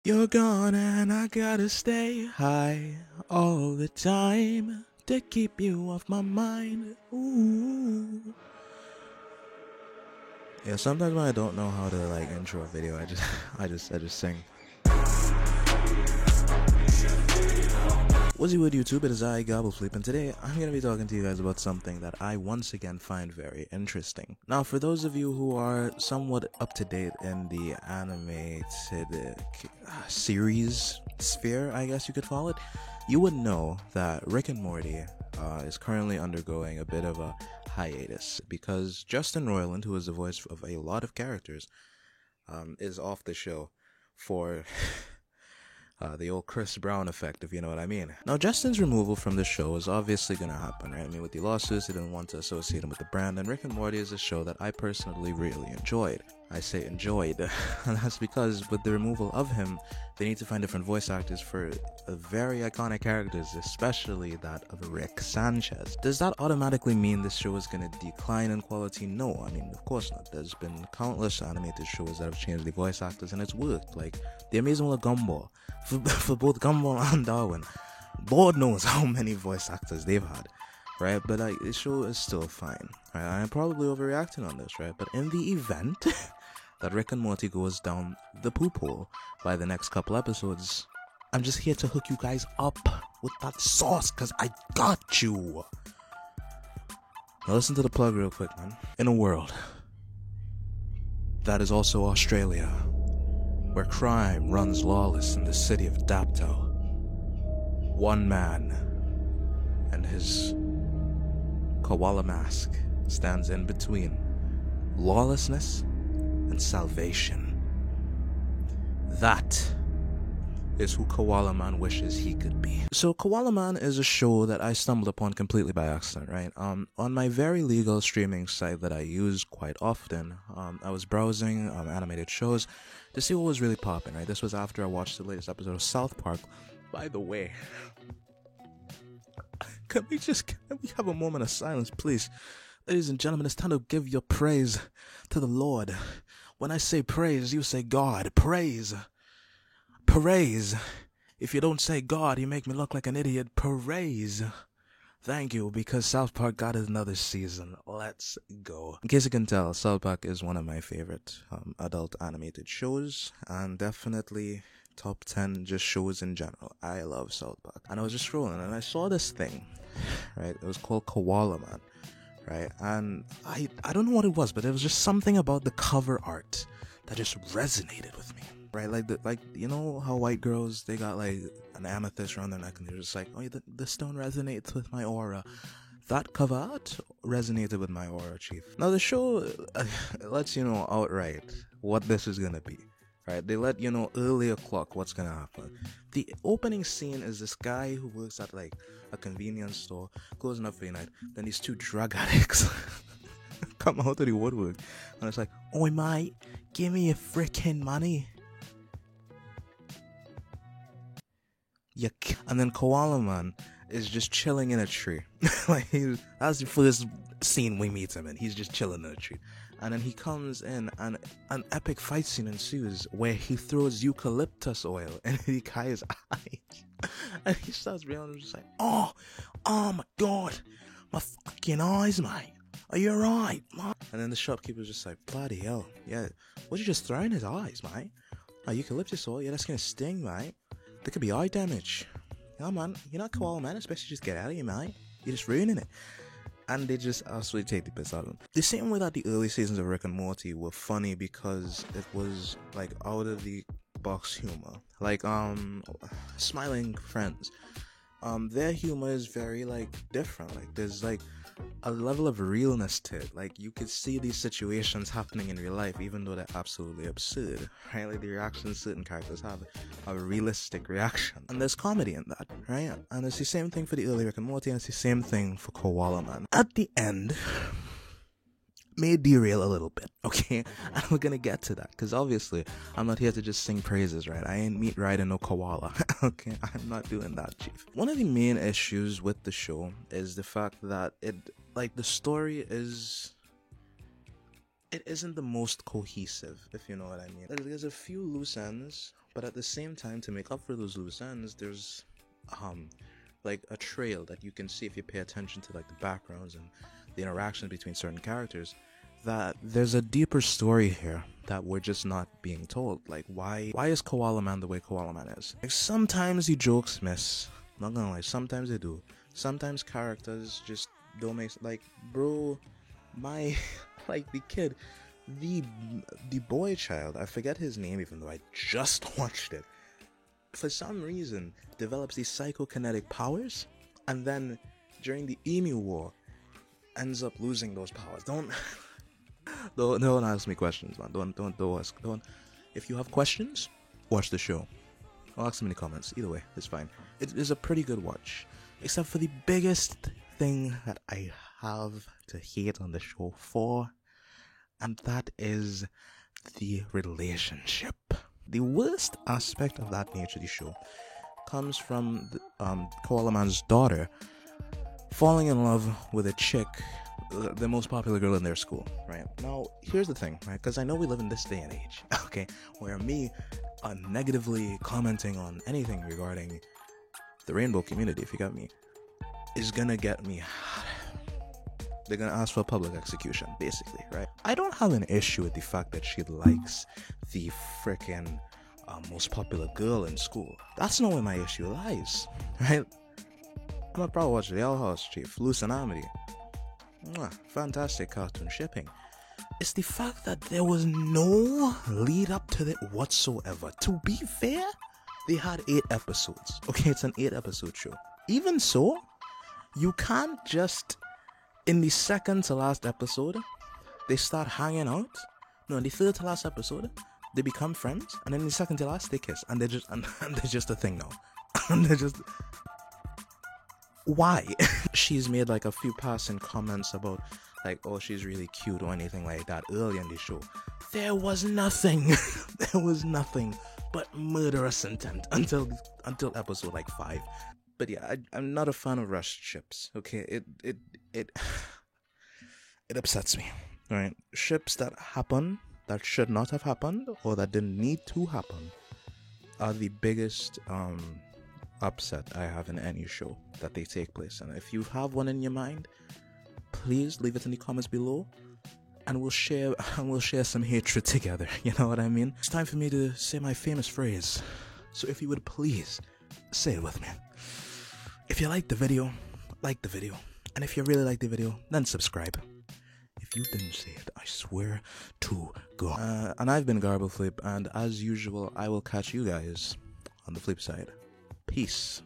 You're gone and I gotta stay high all the time to keep you off my mind. Ooh. Yeah, sometimes when I don't know how to like intro a video, I just sing. What's with YouTube? It is I, Gobblefleep, and today I'm going to be talking to you guys about something that I once again find very interesting. Now, for those of you who are somewhat up to date in the animated series sphere, I guess you could call it, you would know that Rick and Morty is currently undergoing a bit of a hiatus because Justin Roiland, who is the voice of a lot of characters, is off the show for the old Chris Brown effect, if you know what I mean. Now, Justin's removal from the show is obviously going to happen, right? I mean, with the lawsuits, they didn't want to associate him with the brand, and Rick and Morty is a show that I personally really enjoyed. I say enjoyed, and that's because with the removal of him, they need to find different voice actors for very iconic characters, especially that of Rick Sanchez. Does that automatically mean this show is going to decline in quality? No, I mean, of course not. There's been countless animated shows that have changed the voice actors, and it's worked, like The Amazing World of Gumball. For both Gumball and Darwin, Lord knows how many voice actors they've had, right? But like, the show is still fine, right? I'm probably overreacting on this, right? But in the event that Rick and Morty goes down the poop hole by the next couple episodes, I'm just here to hook you guys up with that sauce, cause I got you. Now listen to the plug real quick, man. In a world that is also Australia, where crime runs lawless in the city of Dapto, one man and his koala mask stands in between lawlessness and salvation. That is who Koala Man wishes he could be. So Koala Man is a show that I stumbled upon completely by accident, right? On my very legal streaming site that I use quite often, I was browsing animated shows to see what was really popping, right? This was after I watched the latest episode of South Park. By the way, can we have a moment of silence, please? Ladies and gentlemen, it's time to give your praise to the Lord. When I say praise, you say God. Praise. Praise. If you don't say God, you make me look like an idiot. Praise. Thank you, because South Park got another season. Let's go. In case you can tell, South Park is one of my favorite adult animated shows, and definitely top 10 just shows in general. I love South Park. And I was just scrolling, and I saw this thing, right? It was called Koala Man, right? And I don't know what it was, but it was just something about the cover art that just resonated with me. Right, like you know how white girls, they got like an amethyst around their neck and they're just like, oh, the stone resonates with my aura. That cover art resonated with my aura, chief. Now the show lets you know outright what this is gonna be. Right, they let you know early o'clock what's gonna happen. The opening scene is this guy who works at like a convenience store, closing up for the night. Then these two drug addicts come out of the woodwork, and it's like, oi mate, give me your freaking money. And then Koala Man is just chilling in a tree. Like that's the first scene we meet him in. He's just chilling in a tree. And then he comes in and an epic fight scene ensues where he throws eucalyptus oil in the guy's eyes. And he starts reeling, just like, oh my god, my fucking eyes, mate. Are you alright, man? And then the shopkeeper's just like, bloody hell, yeah, what you just throw in his eyes, mate? Oh, eucalyptus oil, yeah, that's gonna sting, mate. There could be eye damage. Yeah, man, you're not Koala Man, especially just get out of here, mate. You're just ruining it. And they just absolutely take the piss out of him. The same way that the early seasons of Rick and Morty were funny because it was like out of the box humor. Like Smiling Friends. Their humor is very like different. Like there's like a level of realness to it. Like you could see these situations happening in real life, even though they're absolutely absurd. Right? Like the reactions certain characters have a realistic reaction, and there's comedy in that, right? And it's the same thing for the early Rick and Morty, and it's the same thing for Koala Man. At the end, may derail a little bit, okay? And we're gonna get to that, because obviously I'm not here to just sing praises, right? I ain't meat riding no koala, okay? I'm not doing that, chief. One of the main issues with the show is the fact that the story it isn't the most cohesive, if you know what I mean. There's a few loose ends, But at the same time, to make up for those loose ends, there's like a trail that you can see if you pay attention to like the backgrounds and the interaction between certain characters, that there's a deeper story here that we're just not being told. Like, why is Koala Man the way Koala Man is? Like, sometimes the jokes miss, not gonna lie, sometimes they do. Sometimes characters just don't make, like, bro, my like the kid, the boy child, I forget his name even though I just watched it, for some reason develops these psychokinetic powers, and then during the Emu War ends up losing those powers. Don't ask me questions, man. Don't ask. If you have questions, watch the show. I'll ask them in the comments. Either way, it's fine. It is a pretty good watch, except for the biggest thing that I have to hate on the show for, and that is the relationship. The worst aspect of that nature of the show comes from Koala Man's daughter falling in love with a chick, the most popular girl in their school, right? Now, here's the thing, right? Because I know we live in this day and age, okay, where me negatively commenting on anything regarding the rainbow community, if you got me, is gonna get me. They're gonna ask for a public execution, basically, right? I don't have an issue with the fact that she likes the freaking most popular girl in school. That's not where my issue lies, right? I'm a proud watcher, the Owl House Chief, Loose and Amity. Fantastic cartoon shipping. It's the fact that there was no lead up to it whatsoever. To be fair, they had 8 episodes. Okay, it's an 8-episode show. Even so, you can't just, in the second to last episode, they start hanging out. No, in the third to last episode, they become friends, and then in the second to last, they kiss, and they're just a thing now. And they're just, why? She's made like a few passing comments about like, oh, she's really cute or anything like that early in the show. There was nothing. There was nothing but murderous intent until episode like 5. But yeah, I'm not a fan of rushed ships. Okay, it upsets me. All right, ships that happen that should not have happened or that didn't need to happen are the biggest upset I have in any show that they take place. And if you have one in your mind, please leave it in the comments below, and we'll share some hatred together. You know what I mean? It's time for me to say my famous phrase. So if you would please say it with me. If you like the video, like the video. And if you really like the video, then subscribe. If you didn't say it, I swear to God. And I've been Garbleflip, and as usual, I will catch you guys on the flip side. Peace.